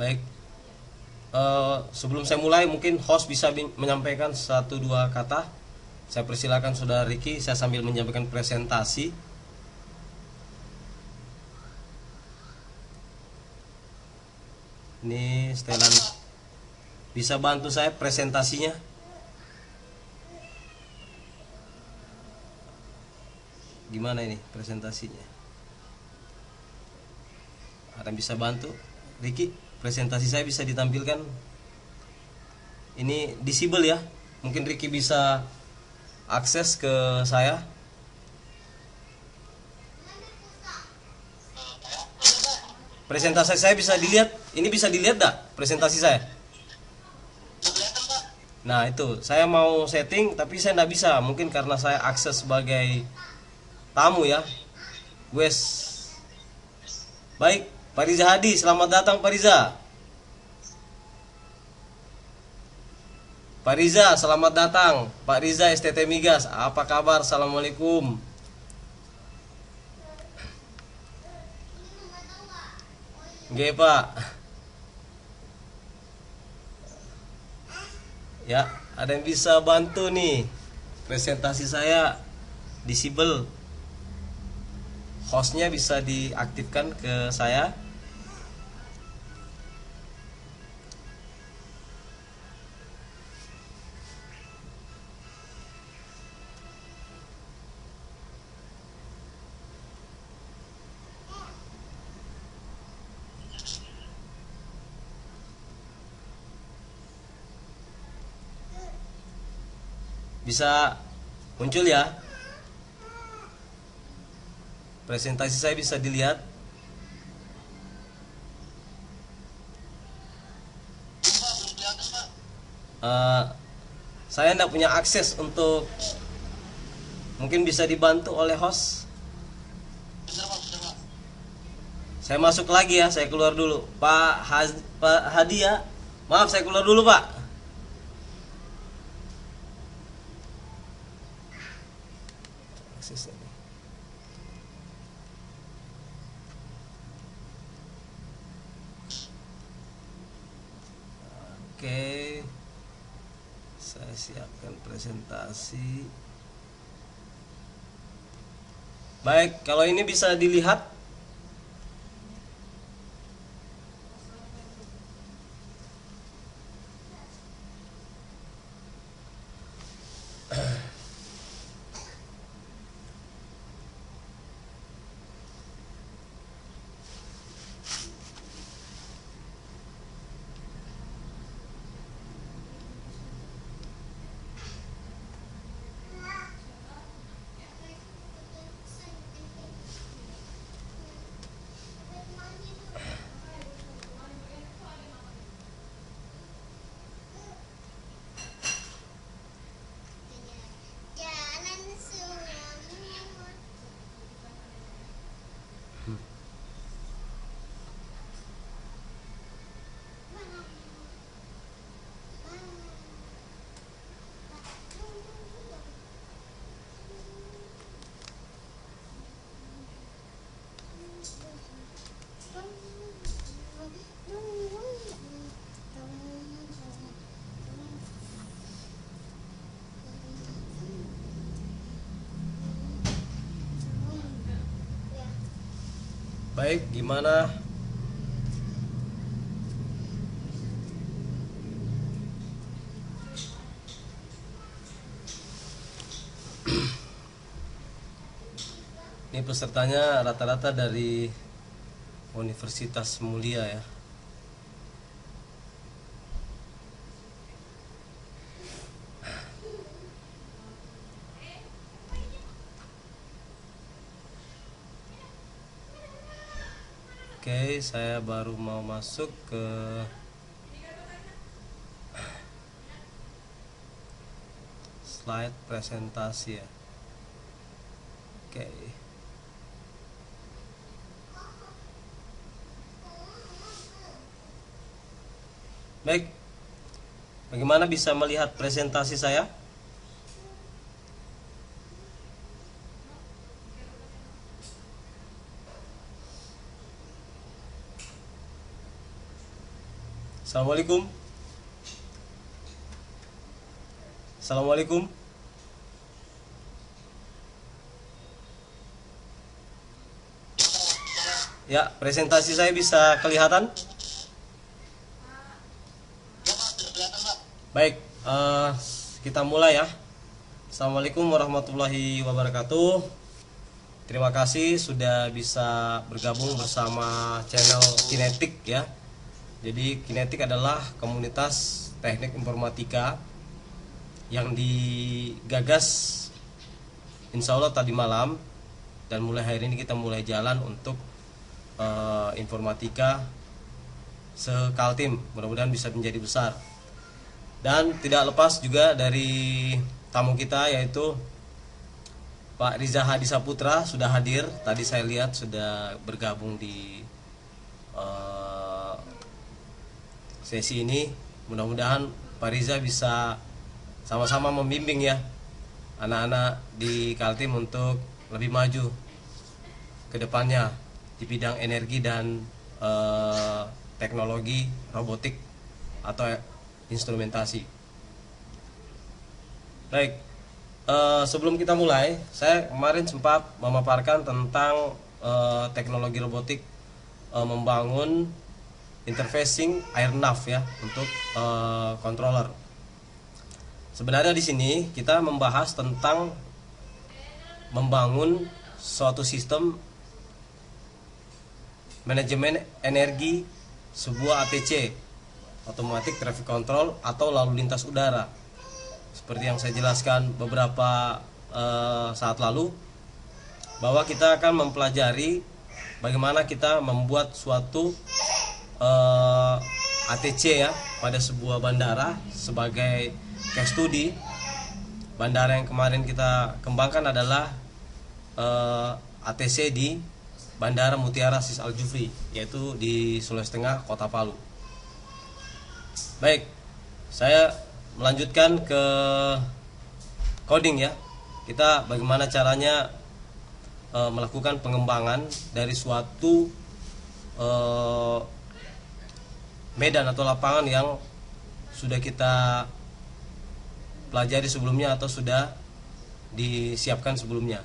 Baik, sebelum saya mulai mungkin host bisa menyampaikan satu dua kata. Saya persilakan Saudara Ricky, saya sambil menyampaikan presentasi. Ini setelan, bisa bantu saya presentasinya? Gimana ini presentasinya? Ada yang bisa bantu? Ricky, presentasi saya bisa ditampilkan? Ini disable ya. Mungkin Ricky bisa akses ke saya. Presentasi saya bisa dilihat. Ini bisa dilihat dah presentasi saya? Nah itu, saya mau setting tapi saya tidak bisa. Mungkin karena saya akses sebagai tamu ya. Wes. Baik, Pak Riza Hadi, selamat datang Pak Riza. Pak Riza, selamat datang. Pak Riza STT Migas, apa kabar? Assalamualaikum. Nggih, Pak. Ya, ada yang bisa bantu nih. Presentasi saya disable. Hostnya bisa diaktifkan ke saya. Bisa muncul ya. Presentasi saya bisa dilihat. Eh, saya tidak punya akses untuk, mungkin bisa dibantu oleh host. Saya masuk lagi ya, saya keluar dulu. Pak Hadi ya. Maaf, saya keluar dulu, Pak. Akses ini. Oke. Saya siapkan presentasi. Baik, kalau ini bisa dilihat. Baik, gimana? Ini pesertanya rata-rata dari Universitas Mulia ya. Oke, saya baru mau masuk ke slide presentasi ya. Oke. Baik. Bagaimana bisa melihat presentasi saya? Assalamualaikum. Assalamualaikum. Ya, presentasi saya bisa kelihatan? Baik, kita mulai ya. Assalamualaikum warahmatullahi wabarakatuh. Terima kasih sudah bisa bergabung bersama channel Kinetik ya. Jadi Kinetik adalah komunitas teknik informatika yang digagas insya Allah tadi malam, dan mulai hari ini kita mulai jalan untuk informatika sekaltim, mudah-mudahan bisa menjadi besar. Dan tidak lepas juga dari tamu kita, yaitu Pak Riza Hadi Saputra sudah hadir. Tadi saya lihat sudah bergabung di sesi ini. Mudah-mudahan Pak Riza bisa sama-sama membimbing ya anak-anak di Kaltim untuk lebih maju ke depannya di bidang energi dan teknologi robotik atau instrumentasi. Baik, sebelum kita mulai, saya kemarin sempat memaparkan tentang teknologi robotik membangun interfacing airnav ya untuk controller. Sebenarnya di sini kita membahas tentang membangun suatu sistem manajemen energi sebuah ATC, automatic traffic control, atau lalu lintas udara. Seperti yang saya jelaskan beberapa saat lalu, bahwa kita akan mempelajari bagaimana kita membuat suatu ATC ya pada sebuah bandara. Sebagai case study, bandara yang kemarin kita kembangkan adalah ATC di Bandara Mutiara Sis Al Jufri, yaitu di Sulawesi Tengah, Kota Palu. Baik, saya melanjutkan ke coding ya. Kita bagaimana caranya melakukan pengembangan dari suatu medan atau lapangan yang sudah kita pelajari sebelumnya atau sudah disiapkan sebelumnya.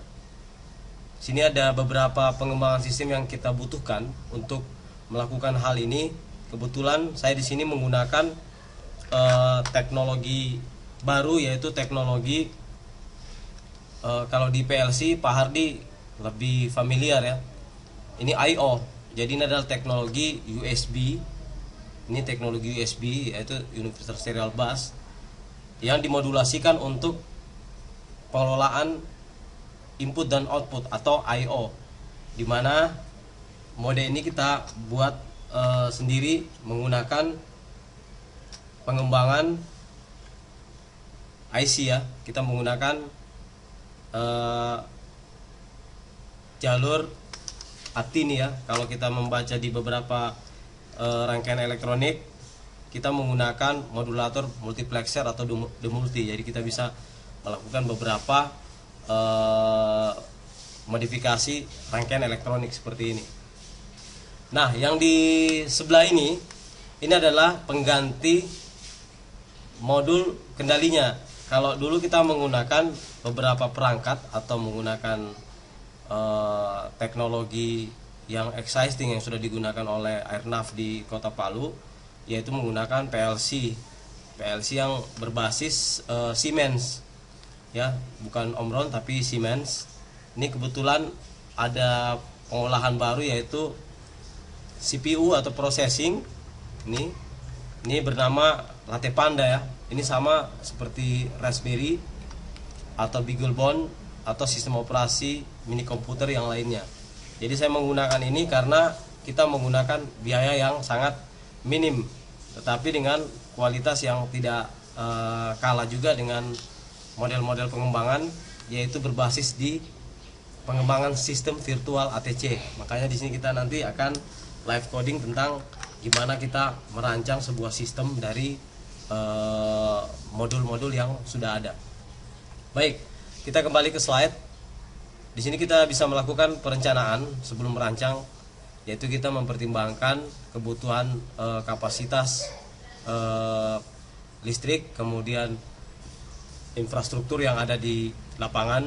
Sini ada beberapa pengembangan sistem yang kita butuhkan untuk melakukan hal ini. Kebetulan saya di sini menggunakan teknologi baru, yaitu teknologi kalau di PLC Pak Hardi lebih familiar ya. Ini I/O. Jadi ini adalah teknologi USB. Ini teknologi USB, yaitu Universal Serial Bus, yang dimodulasikan untuk pengelolaan input dan output atau I/O, dimana mode ini kita buat sendiri menggunakan pengembangan IC ya. Kita menggunakan jalur ATIN ya. Kalau kita membaca di beberapa rangkaian elektronik, kita menggunakan modulator multiplexer atau demulti. Jadi kita bisa melakukan beberapa modifikasi rangkaian elektronik seperti ini. Nah, yang di sebelah ini adalah pengganti modul kendalinya. Kalau dulu kita menggunakan beberapa perangkat atau menggunakan teknologi yang existing yang sudah digunakan oleh Airnav di Kota Palu, yaitu menggunakan PLC yang berbasis Siemens ya, bukan Omron tapi Siemens. Ini kebetulan ada pengolahan baru, yaitu CPU atau processing. Ini bernama Latte Panda ya. Ini sama seperti Raspberry atau BeagleBone atau sistem operasi mini komputer yang lainnya. Jadi saya menggunakan ini karena kita menggunakan biaya yang sangat minim, tetapi dengan kualitas yang tidak kalah juga dengan model-model pengembangan, yaitu berbasis di pengembangan sistem virtual ATC. Makanya di sini kita nanti akan live coding tentang gimana kita merancang sebuah sistem dari modul-modul yang sudah ada. Baik, kita kembali ke slide. Di sini kita bisa melakukan perencanaan sebelum merancang, yaitu kita mempertimbangkan kebutuhan kapasitas eh, listrik, kemudian infrastruktur yang ada di lapangan.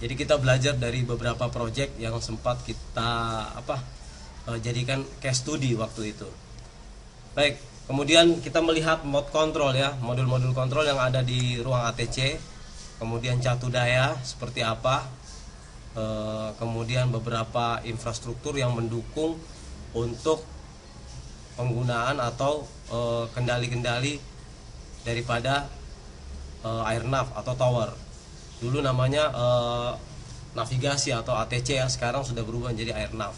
Jadi kita belajar dari beberapa proyek yang sempat kita jadikan case study waktu itu. Baik, kemudian kita melihat mode kontrol ya, modul-modul kontrol yang ada di ruang ATC, kemudian catu daya seperti apa, kemudian beberapa infrastruktur yang mendukung untuk penggunaan atau kendali-kendali daripada airnav atau tower. Dulu namanya navigasi atau ATC ya, sekarang sudah berubah menjadi airnav.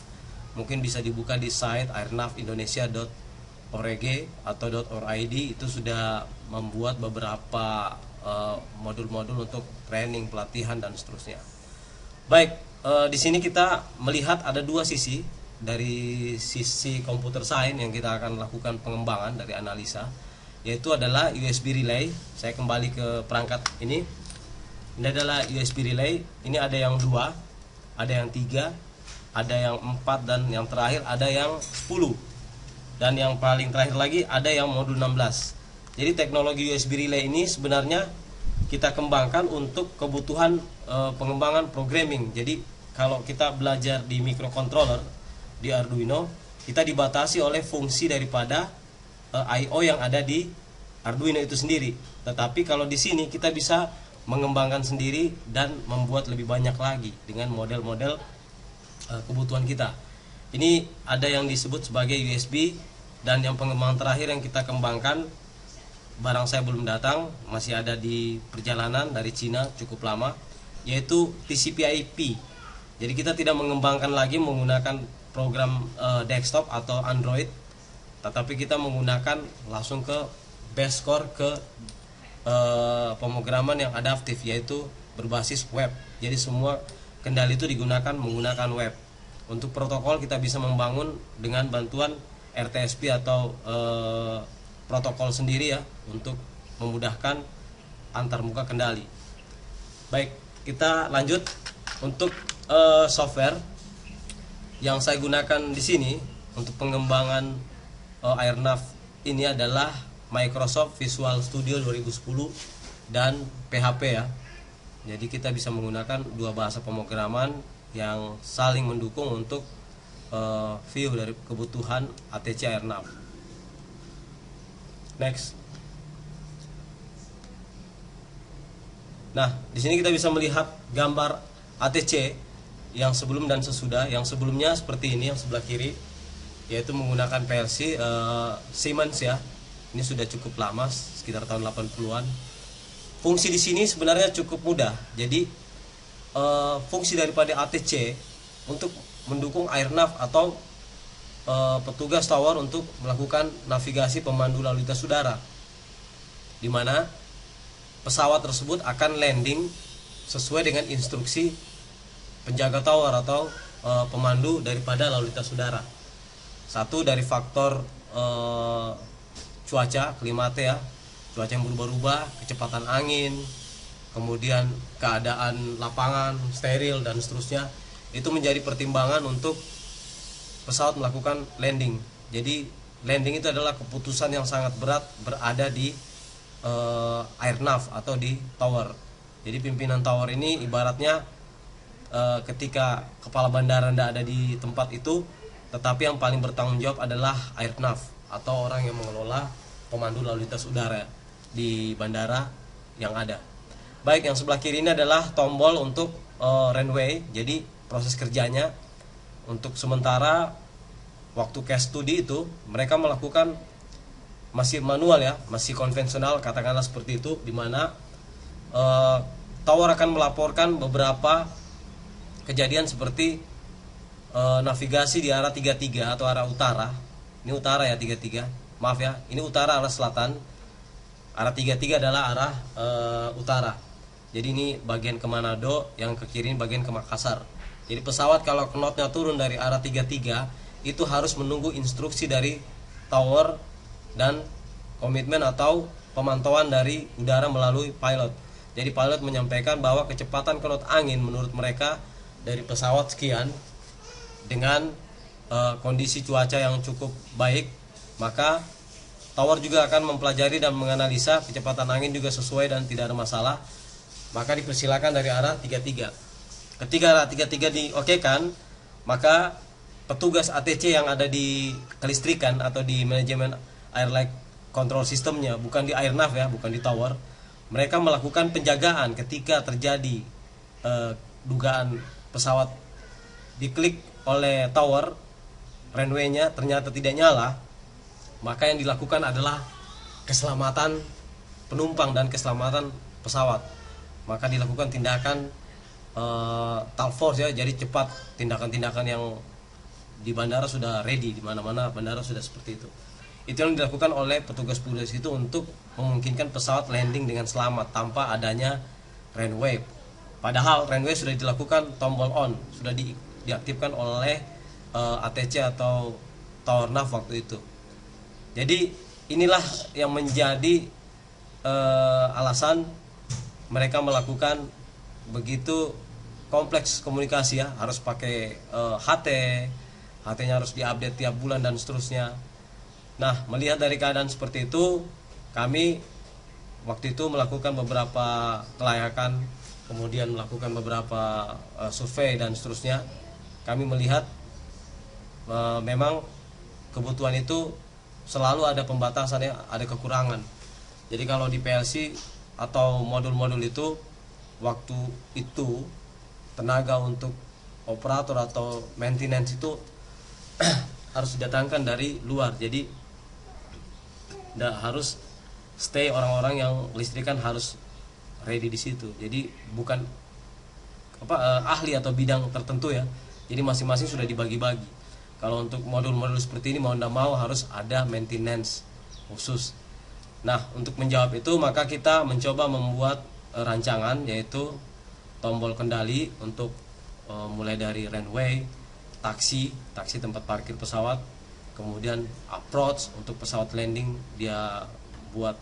Mungkin bisa dibuka di site airnavindonesia.org atau .orid, itu sudah membuat beberapa modul-modul untuk training, pelatihan dan seterusnya. Baik, di sini kita melihat ada dua sisi. Dari sisi computer science yang kita akan lakukan pengembangan dari analisa, yaitu adalah USB relay. Saya kembali ke perangkat ini. Ini adalah USB relay. Ini ada yang 2, ada yang 3, ada yang 4, dan yang terakhir ada yang 10. Dan yang paling terakhir lagi ada yang modul 16. Jadi teknologi USB relay ini sebenarnya kita kembangkan untuk kebutuhan pengembangan programming. Jadi kalau kita belajar di microcontroller di Arduino, kita dibatasi oleh fungsi daripada I/O yang ada di Arduino itu sendiri. Tetapi kalau di sini kita bisa mengembangkan sendiri dan membuat lebih banyak lagi dengan model-model kebutuhan kita. Ini ada yang disebut sebagai USB, dan yang pengembangan terakhir yang kita kembangkan, barang saya belum datang, masih ada di perjalanan dari Cina cukup lama, yaitu TCP/IP. Jadi kita tidak mengembangkan lagi menggunakan program desktop atau Android, tetapi kita menggunakan langsung ke base core, ke pemrograman yang adaptif, yaitu berbasis web. Jadi semua kendali itu digunakan menggunakan web. Untuk protokol kita bisa membangun dengan bantuan RTSP atau protokol sendiri ya, untuk memudahkan antarmuka kendali. Baik, kita lanjut. Untuk software yang saya gunakan di sini untuk pengembangan airnav ini adalah Microsoft Visual Studio 2010 dan PHP ya. Jadi kita bisa menggunakan dua bahasa pemrograman yang saling mendukung untuk view dari kebutuhan ATC airnav. Next. Nah, di sini kita bisa melihat gambar ATC yang sebelum dan sesudah. Yang sebelumnya seperti ini, yang sebelah kiri, yaitu menggunakan PLC Siemens ya. Ini sudah cukup lama, sekitar tahun 80-an. Fungsi di sini sebenarnya cukup mudah. Jadi fungsi daripada ATC untuk mendukung airnav atau petugas tower untuk melakukan navigasi pemandu lalu lintas udara, di mana pesawat tersebut akan landing sesuai dengan instruksi penjaga tower atau pemandu daripada lalu lintas udara. Satu dari faktor cuaca, klimate ya, cuaca yang berubah-ubah, kecepatan angin, kemudian keadaan lapangan steril dan seterusnya, itu menjadi pertimbangan untuk pesawat melakukan landing. Jadi landing itu adalah keputusan yang sangat berat berada di airnav atau di tower. Jadi pimpinan tower ini ibaratnya ketika kepala bandara tidak ada di tempat itu, tetapi yang paling bertanggung jawab adalah airnav atau orang yang mengelola pemandu lalu lintas udara di bandara yang ada. Baik, yang sebelah kiri ini adalah tombol untuk runway. Jadi proses kerjanya untuk sementara waktu case study itu mereka melakukan masih manual ya, masih konvensional katakanlah seperti itu, di mana tower akan melaporkan beberapa kejadian seperti navigasi di arah 33 atau arah utara. Ini utara ya 33. Maaf ya, ini utara arah selatan. Arah 33 adalah arah utara. Jadi ini bagian ke Manado, yang ke kiri bagian ke Makassar. Jadi pesawat kalau knotnya turun dari arah 33 itu harus menunggu instruksi dari tower dan komitmen atau pemantauan dari udara melalui pilot. Jadi pilot menyampaikan bahwa kecepatan knot angin menurut mereka dari pesawat sekian, dengan kondisi cuaca yang cukup baik, maka tower juga akan mempelajari dan menganalisa kecepatan angin juga sesuai dan tidak ada masalah. Maka dipersilakan dari arah 33. Ketika arah 33 diokekan, maka petugas ATC yang ada di kelistrikan atau di manajemen airline control sistemnya, bukan di airnav ya, bukan di tower, mereka melakukan penjagaan ketika terjadi dugaan pesawat diklik oleh tower, runway-nya ternyata tidak nyala. Maka yang dilakukan adalah keselamatan penumpang dan keselamatan pesawat. Maka dilakukan tindakan task force ya, jadi cepat, tindakan-tindakan yang di bandara sudah ready, di mana-mana bandara sudah seperti itu. Itu yang dilakukan oleh petugas-petugas itu untuk memungkinkan pesawat landing dengan selamat tanpa adanya runway. Padahal runway sudah dilakukan tombol on, sudah diaktifkan oleh ATC atau tower nav waktu itu. Jadi inilah yang menjadi alasan mereka melakukan begitu kompleks komunikasi ya, harus pakai HT-nya harus diupdate tiap bulan dan seterusnya. Nah, melihat dari keadaan seperti itu, kami waktu itu melakukan beberapa kelayakan, kemudian melakukan beberapa survei dan seterusnya. Kami melihat memang kebutuhan itu selalu ada pembatasannya, ada kekurangan. Jadi kalau di PLC atau modul-modul itu, waktu itu tenaga untuk operator atau maintenance itu harus didatangkan dari luar. Jadi harus stay orang-orang yang listrikan harus ready di situ. Jadi bukan ahli atau bidang tertentu ya. Jadi masing-masing sudah dibagi-bagi. Kalau untuk modul-modul seperti ini mau tidak mau harus ada maintenance khusus. Nah, untuk menjawab itu maka kita mencoba membuat rancangan, yaitu tombol kendali untuk mulai dari runway, taksi tempat parkir pesawat, kemudian approach untuk pesawat landing, dia buat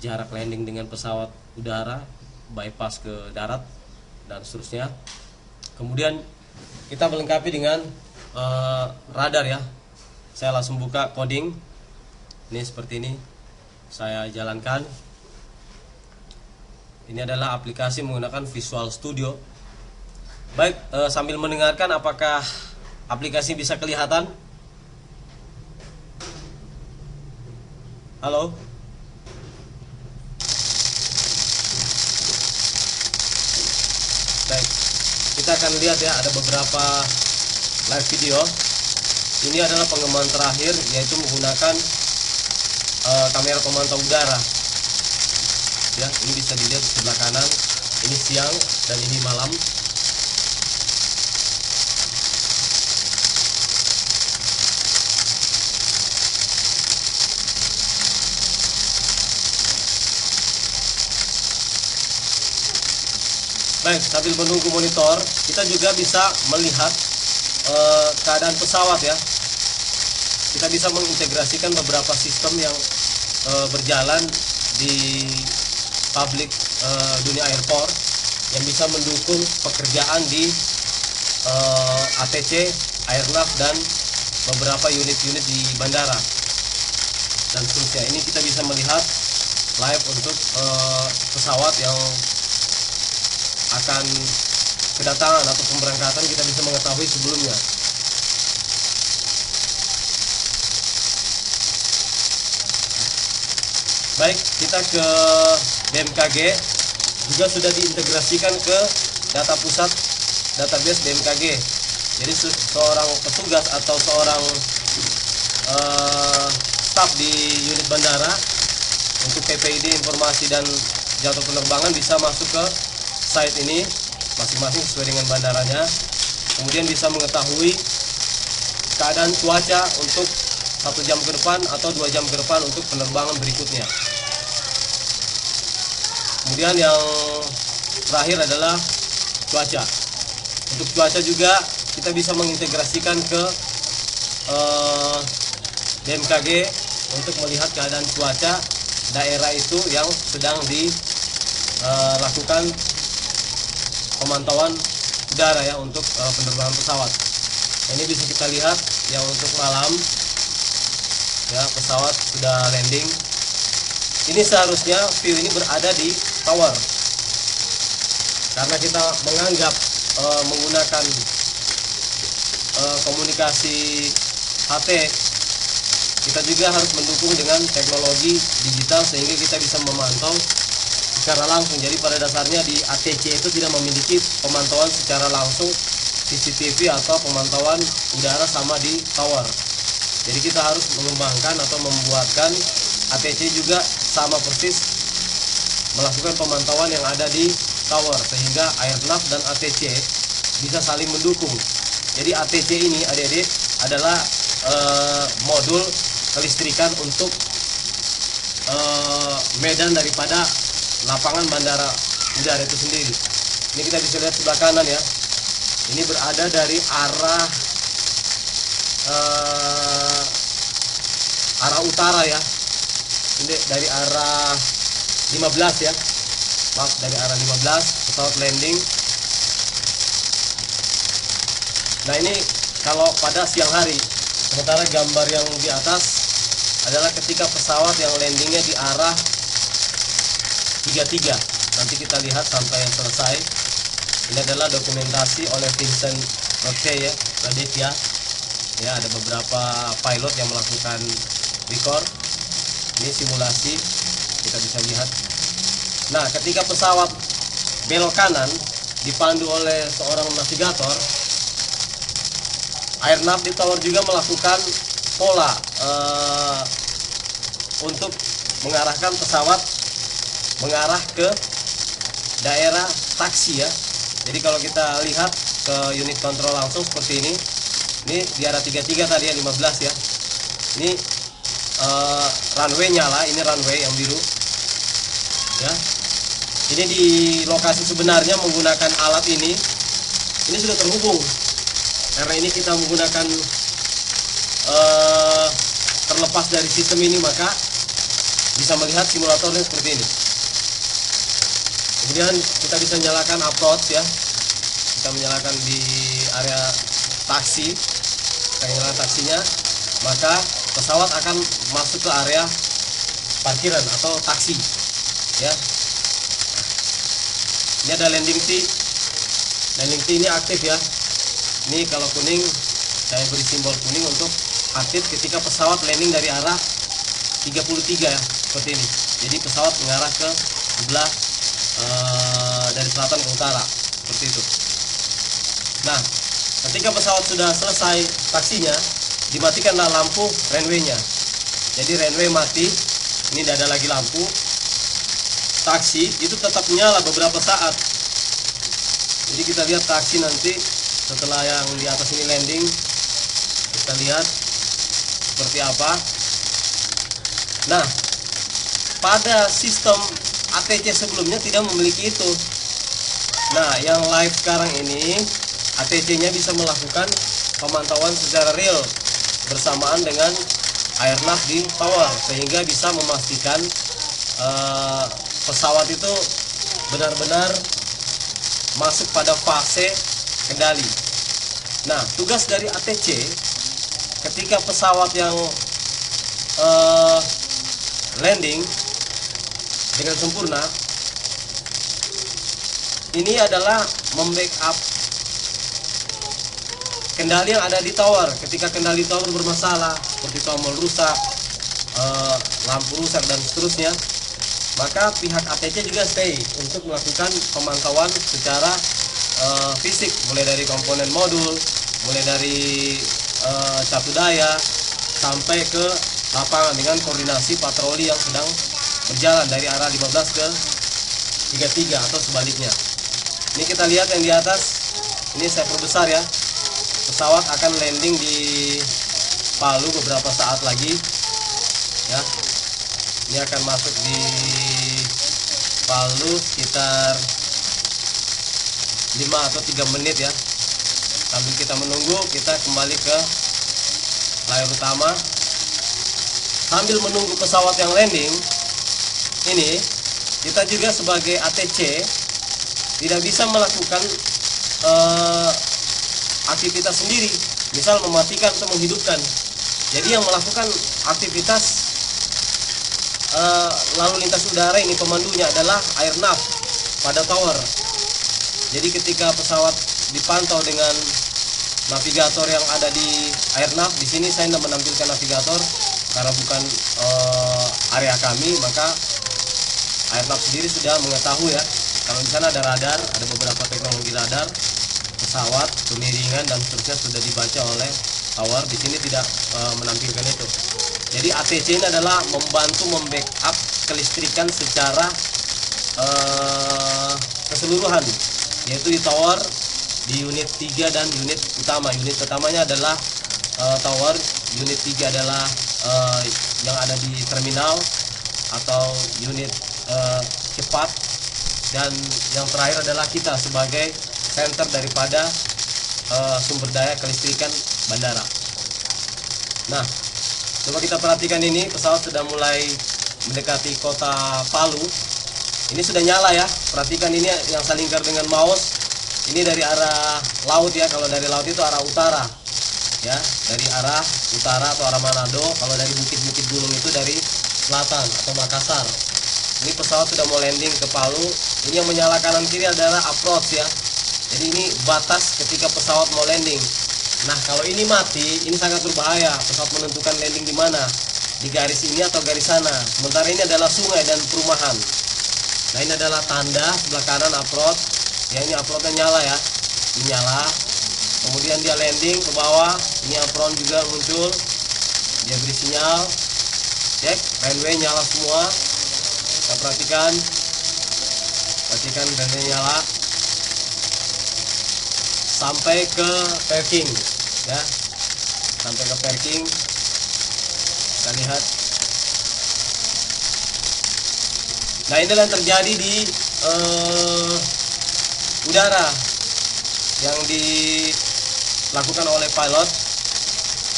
jarak landing dengan pesawat udara, bypass ke darat dan seterusnya. Kemudian kita melengkapi dengan radar ya. Saya langsung buka coding. Ini seperti ini. Saya jalankan. Ini adalah aplikasi menggunakan Visual Studio. Baik, sambil mendengarkan, apakah aplikasi bisa kelihatan? Halo? Baik, kita akan lihat ya, ada beberapa live video. Ini adalah pengembangan terakhir, yaitu menggunakan kamera pemantau udara. Ya, ini bisa dilihat di sebelah kanan. Ini siang dan ini malam. Baik, sambil menunggu monitor, kita juga bisa melihat keadaan pesawat ya. Kita bisa mengintegrasikan beberapa sistem yang berjalan di public dunia airport yang bisa mendukung pekerjaan di ATC, airnav dan beberapa unit-unit di bandara dan seterusnya. Ini kita bisa melihat live untuk pesawat yang akan kedatangan atau pemberangkatan, kita bisa mengetahui sebelumnya. Baik, kita ke BMKG, juga sudah diintegrasikan ke data pusat database BMKG. Jadi seorang petugas atau seorang staf di unit bandara untuk PPID, informasi dan jadwal penerbangan bisa masuk ke site ini masing-masing sesuai dengan bandaranya. Kemudian bisa mengetahui keadaan cuaca untuk 1 jam ke depan atau 2 jam ke depan untuk penerbangan berikutnya. Kemudian yang terakhir adalah cuaca. Untuk cuaca juga kita bisa mengintegrasikan ke BMKG untuk melihat keadaan cuaca daerah itu yang sedang dilakukan pemantauan udara ya untuk penerbangan pesawat. Ini bisa kita lihat yang untuk malam Ya, pesawat sudah landing. Ini seharusnya view ini berada di tower, karena kita menganggap menggunakan komunikasi HT, kita juga harus mendukung dengan teknologi digital sehingga kita bisa memantau secara langsung. Jadi pada dasarnya di ATC itu tidak memiliki pemantauan secara langsung CCTV atau pemantauan udara sama di tower. Jadi kita harus mengembangkan atau membuatkan ATC juga sama persis melakukan pemantauan yang ada di tower, sehingga airnav dan ATC bisa saling mendukung. Jadi ATC ini adik-adik adalah modul kelistrikan untuk medan daripada lapangan bandara udara itu sendiri. Ini kita bisa lihat sebelah kanan ya. Ini berada dari arah utara ya. Ini dari arah 15 ya. Maaf, dari arah 15 pesawat landing. Nah, ini kalau pada siang hari. Sementara gambar yang di atas adalah ketika pesawat yang landingnya di arah 33. Nanti kita lihat sampai yang selesai. Ini adalah dokumentasi oleh Vincent Roche ya, Raditya. Ya, ada beberapa pilot yang melakukan record. Ini simulasi, kita bisa lihat. Nah, ketika pesawat belok kanan dipandu oleh seorang navigator, airnav di tower juga melakukan pola untuk mengarahkan pesawat mengarah ke daerah taksi ya. Jadi kalau kita lihat ke unit kontrol langsung seperti ini di arah 33 tadi ya, 15 ya. Ini runway nyala, ini runway yang biru ya. Ini di lokasi sebenarnya menggunakan alat ini sudah terhubung. Karena ini kita menggunakan terlepas dari sistem ini, maka bisa melihat simulatornya seperti ini. Kemudian kita bisa nyalakan approach ya. Kita menyalakan di area taksi. Kita nyalakan taksinya, maka pesawat akan masuk ke area parkiran atau taksi ya. Ini ada landing T. Landing T ini aktif ya. Ini kalau kuning, saya beri simbol kuning untuk aktif ketika pesawat landing dari arah 33 ya, seperti ini. Jadi pesawat mengarah ke sebelah dari selatan ke utara, seperti itu. Nah, ketika pesawat sudah selesai taksinya, dimatikanlah lampu runway-nya. Jadi runway mati, ini tidak ada lagi lampu. Taksi itu tetap nyala beberapa saat. Jadi kita lihat taksi nanti setelah yang di atas ini landing, kita lihat seperti apa. Nah, pada sistem ATC sebelumnya tidak memiliki itu. Nah, yang live sekarang ini ATC-nya bisa melakukan pemantauan secara real bersamaan dengan airnav di tower, sehingga bisa memastikan pesawat itu benar-benar masuk pada fase kendali. Nah, tugas dari ATC ketika pesawat yang landing dengan sempurna ini adalah membackup kendali yang ada di tower. Ketika kendali tower bermasalah, seperti tombol rusak, lampu rusak dan seterusnya, maka pihak ATC juga stay untuk melakukan pemantauan secara fisik, mulai dari komponen modul, mulai dari catu daya sampai ke lapangan dengan koordinasi patroli yang sedang berjalan dari arah 15 ke 33 atau sebaliknya. Ini kita lihat yang di atas, ini saya perbesar ya. Pesawat akan landing di Palu beberapa saat lagi ya. Ini akan masuk di Palu sekitar 5 atau 3 menit ya. Sambil kita menunggu, kita kembali ke layar utama. Sambil menunggu pesawat yang landing ini, kita juga sebagai ATC tidak bisa melakukan aktivitas sendiri, misal mematikan atau menghidupkan. Jadi yang melakukan aktivitas lalu lintas udara ini pemandunya adalah airnav pada tower. Jadi ketika pesawat dipantau dengan navigator yang ada di airnav, di sini saya tidak menampilkan navigator karena bukan area kami, maka airnav sendiri sudah mengetahui ya. Kalau di sana ada radar, ada beberapa teknologi radar, pesawat, kemiringan dan seterusnya sudah dibaca oleh tower. Di sini tidak menampilkan itu. Jadi ATC ini adalah membantu membackup kelistrikan secara keseluruhan, yaitu di tower, di unit 3 dan unit utama. Unit utamanya adalah tower, unit 3 adalah yang ada di terminal atau unit cepat, dan yang terakhir adalah kita sebagai center daripada sumber daya kelistrikan bandara. Nah, coba kita perhatikan ini, pesawat sudah mulai mendekati kota Palu. Ini sudah nyala ya. Perhatikan ini yang saya lingkar dengan mouse. Ini dari arah laut ya. Kalau dari laut itu arah utara. Ya, dari arah utara atau arah Manado. Kalau dari bukit-bukit gunung itu dari selatan atau Makassar. Ini pesawat sudah mau landing ke Palu. Ini yang menyala kanan kiri adalah approach ya. Jadi ini batas ketika pesawat mau landing. Nah, kalau ini mati, ini sangat berbahaya. Pesawat menentukan landing di mana, di garis ini atau garis sana. Sementara ini adalah sungai dan perumahan. Nah, ini adalah tanda sebelah kanan approach. Ya, ini approach-nya nyala ya. Ini nyala. Kemudian dia landing ke bawah. Ini apron juga muncul. Dia beri sinyal. Cek, runway nyala semua. Kita perhatikan. Perhatikan runway nyala. Sampai ke parking ya, sampai ke parking. Kita lihat. Nah, inilah yang terjadi di udara yang dilakukan oleh pilot.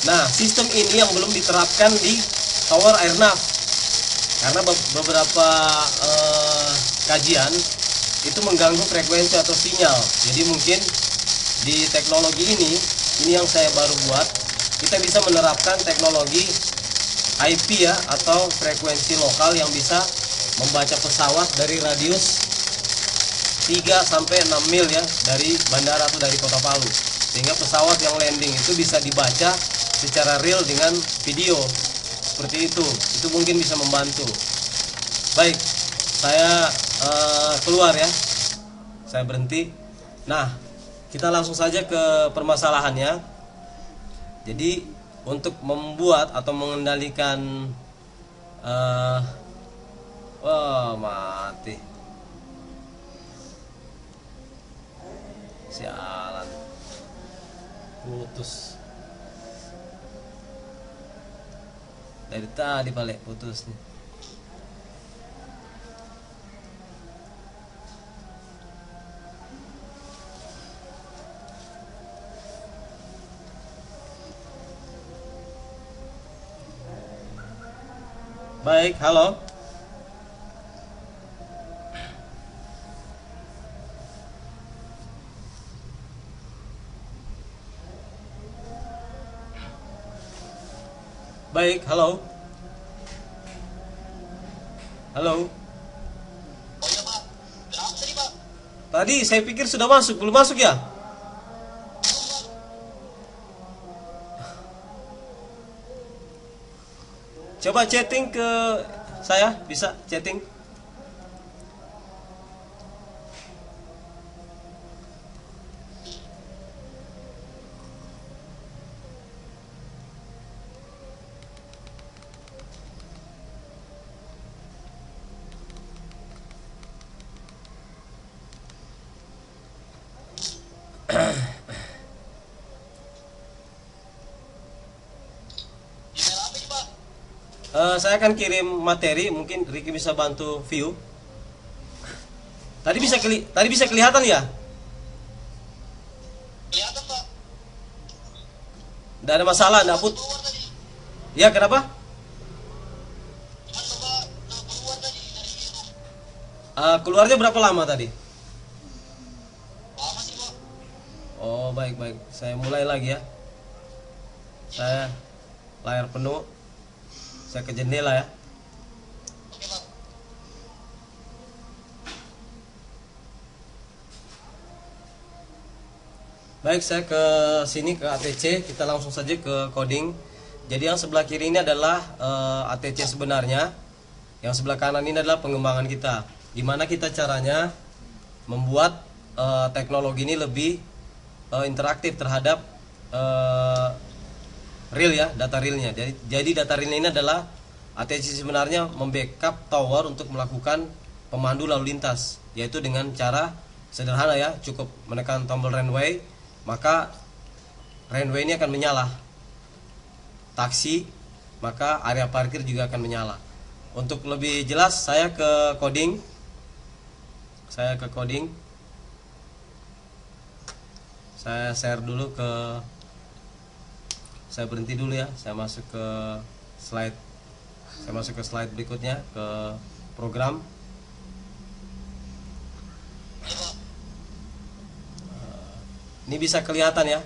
Nah, sistem ini yang belum diterapkan di tower airnav karena beberapa kajian itu mengganggu frekuensi atau sinyal. Jadi mungkin di teknologi ini yang saya baru buat, kita bisa menerapkan teknologi IP ya, atau frekuensi lokal yang bisa membaca pesawat dari radius 3 sampai 6 mil ya, dari bandara atau dari kota Palu, sehingga pesawat yang landing itu bisa dibaca secara real dengan video seperti itu. Itu mungkin bisa membantu. Baik, saya keluar ya, saya berhenti. Nah, kita langsung saja ke permasalahannya. Jadi untuk membuat atau mengendalikan mati. Sialan. Putus. Dari tadi balik putus nih. Baik, halo. Baik, halo. Halo. Oh iya Pak, kenapa tadi Pak? Tadi saya pikir sudah masuk, belum masuk ya? Coba chatting ke saya, bisa chatting. Email apa nih Pak? Saya akan kirim materi, mungkin Ricky bisa bantu view. Tadi bisa kelihatan ya? Kelihatan Pak. Tidak ada masalah, tidak put. Keluar tadi. Ya, kenapa? Cuman coba keluar tadi dari room. Keluarnya berapa lama tadi? Lama sih Pak. Oh, baik. Saya mulai lagi ya. Saya layar penuh. Saya ke jendela ya. Oke Pak. Baik, saya ke sini ke ATC, kita langsung saja ke coding. Jadi yang sebelah kiri ini adalah ATC sebenarnya. Yang sebelah kanan ini adalah pengembangan kita. Gimana kita caranya membuat teknologi ini lebih interaktif terhadap real ya, data realnya. Jadi data realnya ini adalah ATC sebenarnya membackup tower untuk melakukan pemandu lalu lintas, yaitu dengan cara sederhana ya, cukup menekan tombol runway, maka runway ini akan menyala. Taksi, maka area parkir juga akan menyala. Untuk lebih jelas saya ke coding. Saya share dulu ke, saya berhenti dulu ya, saya masuk ke slide berikutnya, ke program. Ini bisa kelihatan ya,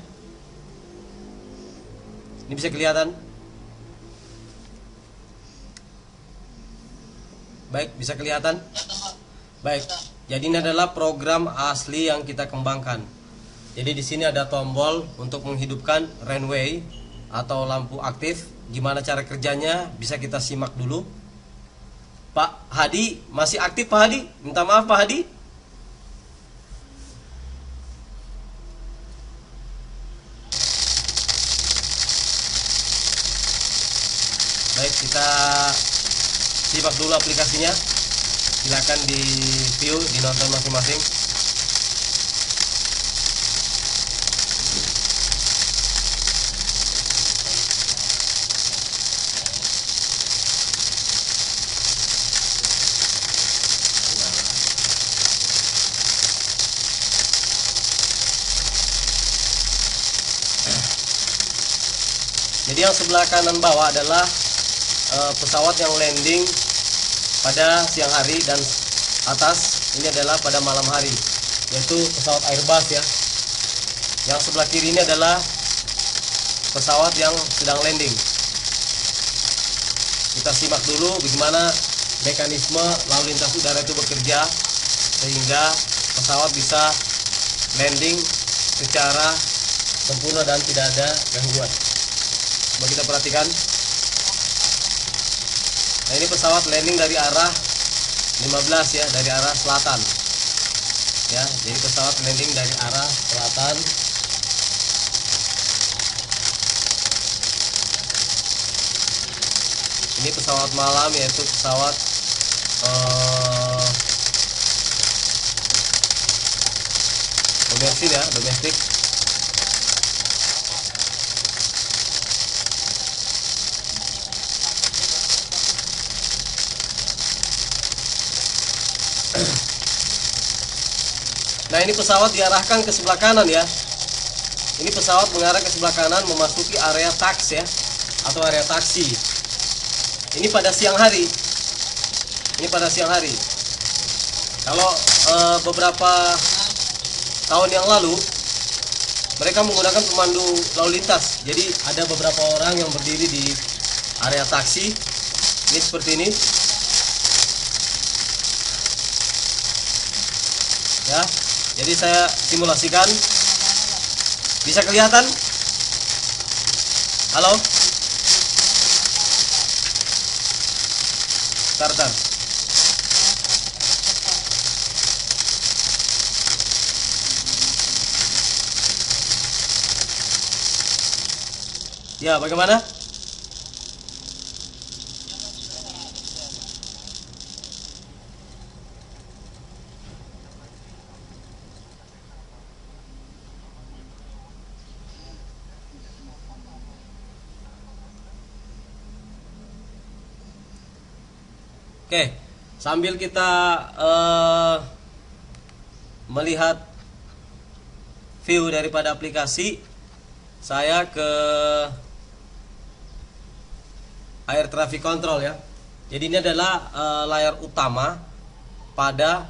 ini bisa kelihatan. Baik, bisa kelihatan. Baik, jadi ini adalah program asli yang kita kembangkan. Jadi di sini ada tombol untuk menghidupkan runway atau lampu aktif. Gimana cara kerjanya? Bisa kita simak dulu. Pak Hadi masih aktif, Pak Hadi? Minta maaf Pak Hadi. Baik, kita simak dulu aplikasinya. Silakan di view, dinonton masing-masing. Jadi yang sebelah kanan bawah adalah pesawat yang landing pada siang hari, dan atas ini adalah pada malam hari, yaitu pesawat Airbus ya. Yang sebelah kiri ini adalah pesawat yang sedang landing. Kita simak dulu bagaimana mekanisme lalu lintas udara itu bekerja sehingga pesawat bisa landing secara sempurna dan tidak ada gangguan. Coba kita perhatikan. Nah, ini pesawat landing dari arah 15 ya, dari arah selatan. Ya, jadi pesawat landing dari arah selatan. Ini pesawat malam, yaitu pesawat komersil ya, domestik. Nah, ini pesawat diarahkan ke sebelah kanan ya. Ini pesawat mengarah ke sebelah kanan memasuki area tax ya, atau area taksi. Ini pada siang hari. Ini pada siang hari. Kalau beberapa tahun yang lalu mereka menggunakan pemandu lalu lintas. Jadi ada beberapa orang yang berdiri di area taksi. Ini seperti ini. Ya. Jadi saya simulasikan. Bisa kelihatan? Halo? Tar. Ya, bagaimana? Oke, sambil kita melihat view daripada aplikasi, saya ke air traffic control ya. Jadi ini adalah layar utama pada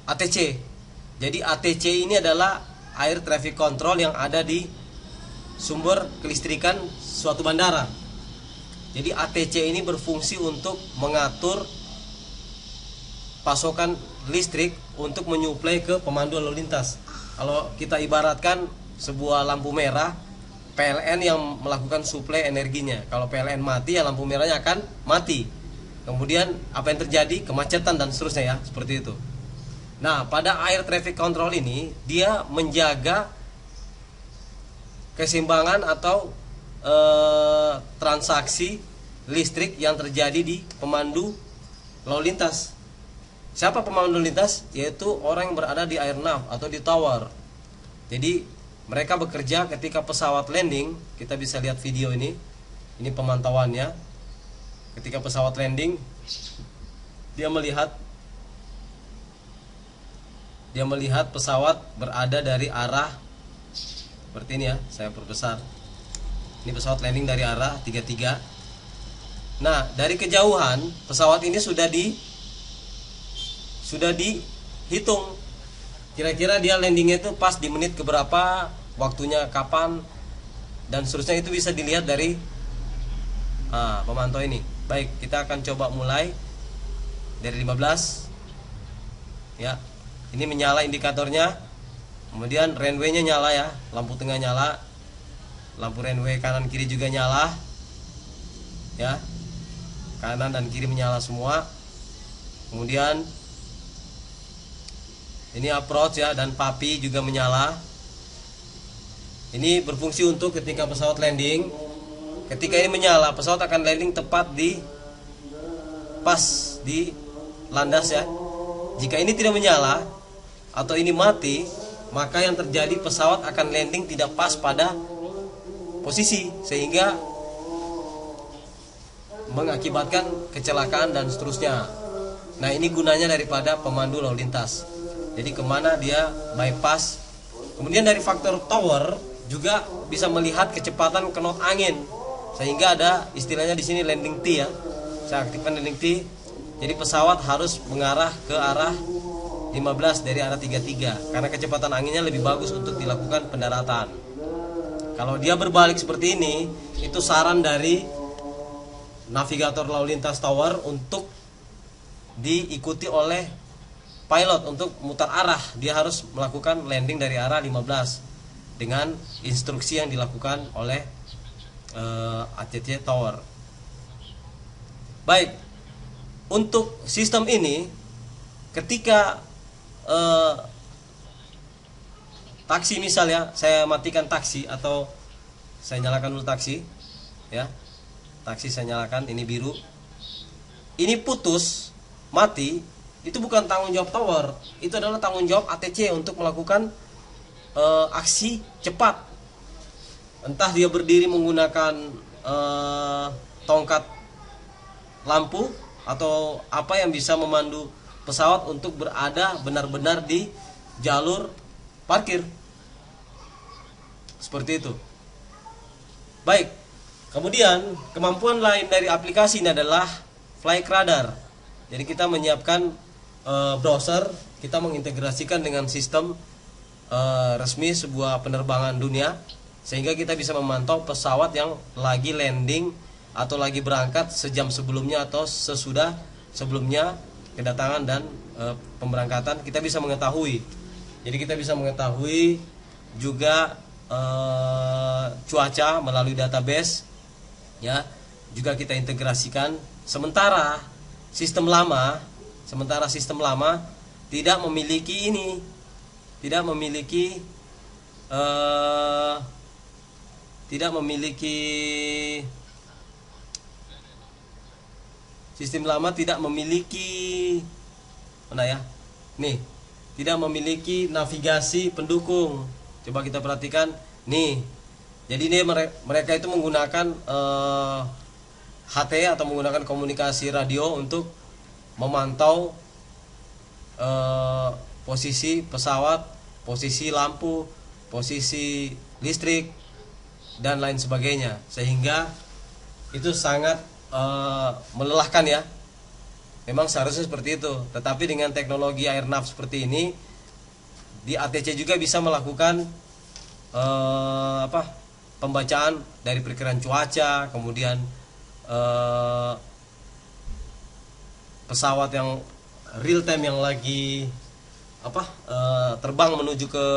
ATC. Jadi ATC ini adalah air traffic control yang ada di sumber kelistrikan suatu bandara. Jadi ATC ini berfungsi untuk mengatur pasokan listrik untuk menyuplai ke pemandu lalu lintas. Kalau kita ibaratkan sebuah lampu merah, PLN yang melakukan suplai energinya. Kalau PLN mati, ya lampu merahnya akan mati. Kemudian apa yang terjadi? Kemacetan dan seterusnya ya, seperti itu. Nah, pada air traffic control ini dia menjaga keseimbangan atau transaksi listrik yang terjadi di pemandu lalu lintas. Siapa pemandu lalu lintas? Yaitu orang yang berada di airnav atau di tower. Jadi mereka bekerja ketika pesawat landing. Kita bisa lihat video ini. Ini pemantauannya. Ketika pesawat landing, dia melihat pesawat berada dari arah seperti ini ya. Saya perbesar. Ini pesawat landing dari arah 33. Nah, dari kejauhan pesawat ini sudah dihitung. Kira-kira dia landingnya itu pas di menit keberapa, waktunya kapan, dan seterusnya. Itu bisa dilihat dari pemantau ini. Baik, kita akan coba mulai dari 15. Ya, ini menyala indikatornya. Kemudian runway-nya nyala ya, lampu tengah nyala, lampu runway kanan kiri juga nyala. Ya, kanan dan kiri menyala semua. Kemudian ini approach ya, dan papi juga menyala. Ini berfungsi untuk ketika pesawat landing. Ketika ini menyala, pesawat akan landing tepat di pas di landas ya. Jika ini tidak menyala atau ini mati, maka yang terjadi pesawat akan landing tidak pas pada posisi, sehingga mengakibatkan kecelakaan dan seterusnya. Nah, ini gunanya daripada pemandu lalu lintas. Jadi kemana dia bypass. Kemudian dari faktor tower juga bisa melihat kecepatan knot angin, sehingga ada istilahnya di sini landing T ya. Saya aktifkan landing T. Jadi pesawat harus mengarah ke arah 15 dari arah 33 karena kecepatan anginnya lebih bagus untuk dilakukan pendaratan. Kalau dia berbalik seperti ini, itu saran dari navigator lalu lintas tower untuk diikuti oleh pilot untuk mutar arah. Dia harus melakukan landing dari arah 15 dengan instruksi yang dilakukan oleh ATC tower. Baik, untuk sistem ini ketika taksi misalnya, saya matikan taksi atau saya nyalakan dulu taksi ya. Taksi saya nyalakan, ini biru. Ini putus, mati, itu bukan tanggung jawab tower, itu adalah tanggung jawab ATC untuk melakukan aksi cepat. Entah dia berdiri menggunakan tongkat lampu atau apa yang bisa memandu pesawat untuk berada benar-benar di jalur parkir. Seperti itu. Baik. Kemudian kemampuan lain dari aplikasi ini adalah flight radar. Jadi kita menyiapkan browser, kita mengintegrasikan dengan sistem resmi sebuah penerbangan dunia, sehingga kita bisa memantau pesawat yang lagi landing atau lagi berangkat sejam sebelumnya atau sesudah sebelumnya kedatangan dan pemberangkatan. Kita bisa mengetahui. Jadi kita bisa mengetahui juga cuaca melalui database ya, juga kita integrasikan. Sementara sistem lama tidak memiliki ini, tidak memiliki sistem lama tidak memiliki mana ya? Nih, tidak memiliki navigasi pendukung. Coba kita perhatikan nih. Jadi ini mereka itu menggunakan HT atau menggunakan komunikasi radio untuk memantau posisi pesawat, posisi lampu, posisi listrik dan lain sebagainya, sehingga itu sangat melelahkan ya. Memang seharusnya seperti itu, tetapi dengan teknologi airnav seperti ini, di ATC juga bisa melakukan pembacaan dari perkiraan cuaca, kemudian pesawat yang real time yang lagi terbang menuju ke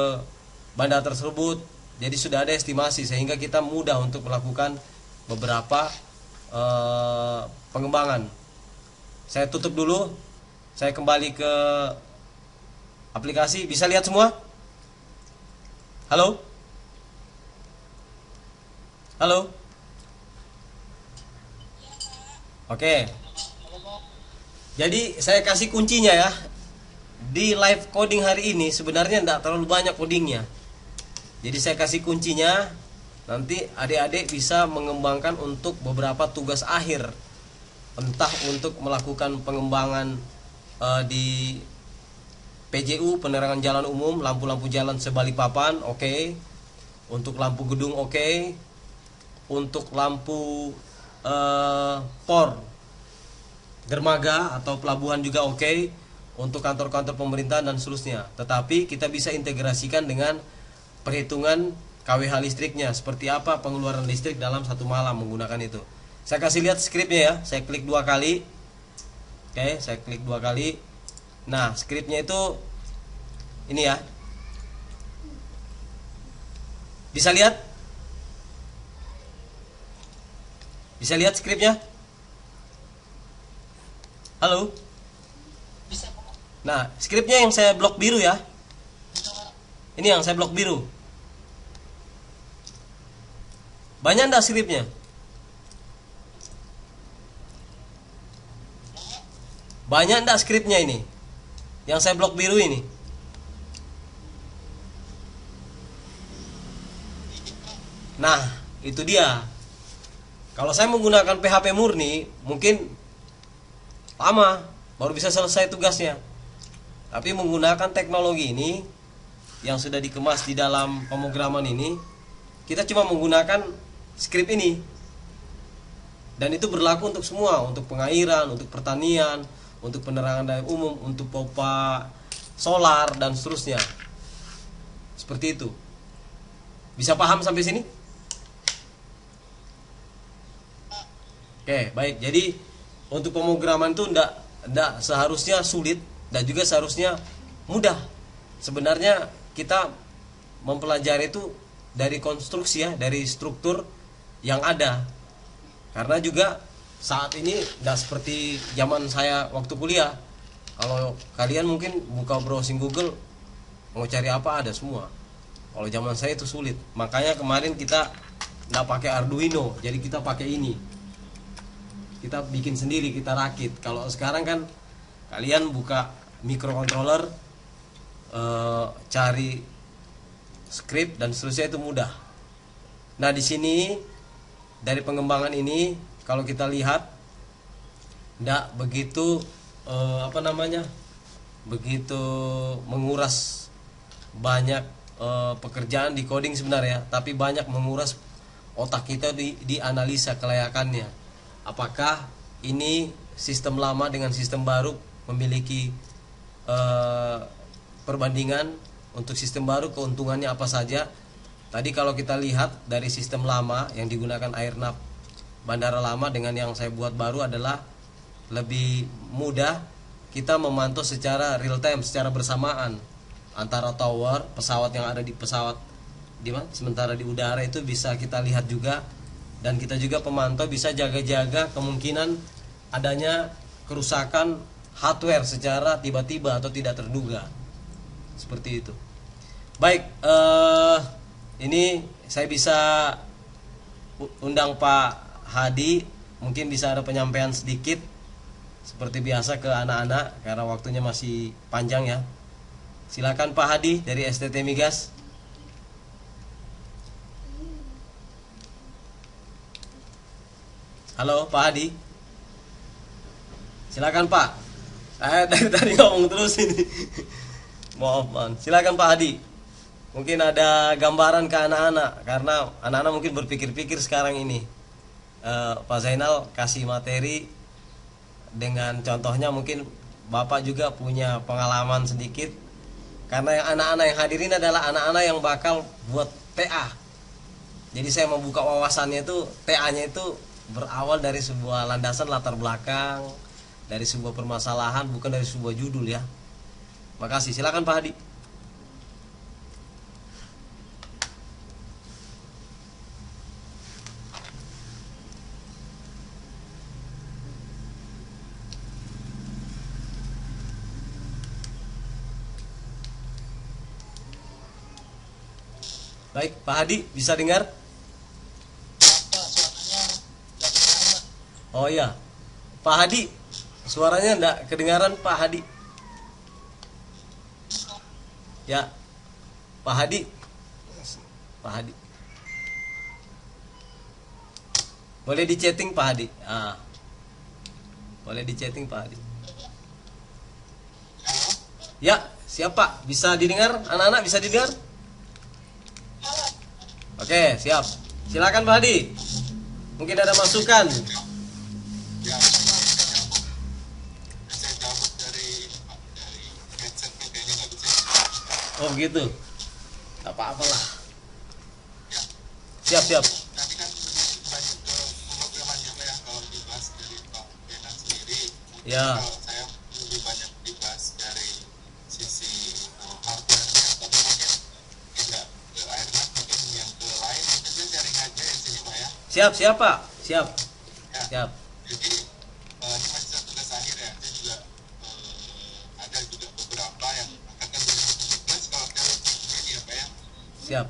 bandara tersebut. Jadi sudah ada estimasi sehingga kita mudah untuk melakukan beberapa pengembangan. Saya tutup dulu. Saya kembali ke aplikasi. Bisa lihat semua? Halo? Halo? Oke. Jadi saya kasih kuncinya ya. Di live coding hari ini sebenarnya tidak terlalu banyak codingnya. Jadi saya kasih kuncinya. Nanti adik-adik bisa mengembangkan untuk beberapa tugas akhir. Entah untuk melakukan pengembangan di PJU, penerangan jalan umum, lampu-lampu jalan sebalikpapan, oke. Untuk lampu gedung, oke. Untuk lampu POR, dermaga atau pelabuhan juga oke. Untuk kantor-kantor pemerintahan dan seterusnya. Tetapi kita bisa integrasikan dengan perhitungan KWH listriknya, seperti apa pengeluaran listrik dalam satu malam menggunakan itu. Saya kasih lihat skripnya ya. Saya klik 2 kali. Oke, saya klik 2 kali. Nah, skripnya itu ini ya. Bisa lihat? Bisa lihat skripnya? Halo? Bisa, Pak. Nah, skripnya yang saya blok biru ya. Bisa, Pak. Ini yang saya blok biru. Banyak enggak skripnya? Banyak enggak skripnya ini? Yang saya blok biru ini? Nah, itu dia. Kalau saya menggunakan PHP murni, mungkin lama baru bisa selesai tugasnya. Tapi menggunakan teknologi ini yang sudah dikemas di dalam pemrograman ini, kita cuma menggunakan skrip ini. Dan itu berlaku untuk semua, untuk pengairan, untuk pertanian, untuk penerangan daya umum, untuk pompa solar dan seterusnya. Seperti itu. Bisa paham sampai sini? Oke, baik. Jadi untuk pemrograman itu enggak seharusnya sulit dan juga seharusnya mudah. Sebenarnya kita mempelajari itu dari konstruksi ya, dari struktur yang ada. Karena juga saat ini enggak seperti zaman saya waktu kuliah. Kalau kalian mungkin buka browsing Google mau cari apa ada semua. Kalau zaman saya itu sulit. Makanya kemarin kita enggak pakai Arduino, jadi kita pakai ini. Kita bikin sendiri, kita rakit. Kalau sekarang kan kalian buka microcontroller, cari script dan seterusnya itu mudah. Nah, di sini dari pengembangan ini kalau kita lihat enggak begitu begitu menguras banyak pekerjaan di coding sebenarnya, tapi banyak menguras otak kita di analisa kelayakannya. Apakah ini sistem lama dengan sistem baru memiliki perbandingan. Untuk sistem baru keuntungannya apa saja. Tadi kalau kita lihat dari sistem lama yang digunakan airnav bandara lama dengan yang saya buat baru adalah lebih mudah kita memantau secara real time, secara bersamaan antara tower, pesawat yang ada di pesawat sementara di udara itu bisa kita lihat juga. Dan kita juga pemantau bisa jaga-jaga kemungkinan adanya kerusakan hardware secara tiba-tiba atau tidak terduga. Seperti itu. Baik, ini saya bisa undang Pak Hadi. Mungkin bisa ada penyampaian sedikit seperti biasa ke anak-anak karena waktunya masih panjang ya. Silakan Pak Hadi dari STT Migas. Halo Pak Hadi. Silakan Pak. Saya dari tadi ngomong terus ini. Maaf man. Silakan Pak Hadi. Mungkin ada gambaran ke anak-anak karena anak-anak mungkin berpikir-pikir sekarang ini. Pak Zainal kasih materi dengan contohnya, mungkin Bapak juga punya pengalaman sedikit. Karena yang anak-anak yang hadirin adalah anak-anak yang bakal buat TA. Jadi saya membuka wawasannya itu, TA-nya itu berawal dari sebuah landasan latar belakang, dari sebuah permasalahan, bukan dari sebuah judul ya. Makasih, silakan Pak Hadi. Baik, Pak Hadi bisa dengar? Oh iya, Pak Hadi, suaranya enggak kedengaran Pak Hadi. Ya, Pak Hadi, Pak Hadi. Boleh di chatting Pak Hadi. Boleh di chatting Pak Hadi. Ya, siapa? Bisa didengar? Anak-anak bisa didengar? Oke, siap. Silakan Pak Hadi. Mungkin ada masukan. Ya, saya cabut dari headsetnya kayaknya nggak bisa. Oh begitu. Gak apa-apa lah. Ya, Siap. tadi kan lebih banyak ke pemrogramannya Pak ya, kalau dibahas dari Pak Benan sendiri. Mungkin Ya. kalau saya lebih banyak dibahas dari sisi hardware-nya, tapi mungkin tidak ke airnya, mungkin yang ke lain, mungkin saya sharing aja ya sini Pak ya. Siap Pak. Siap. Ya. Siap. Jadi ini masih tugas akhir ya. Saya juga ada juga beberapa yang akan 2017 kalau saya ini ya Pak ya. Siap.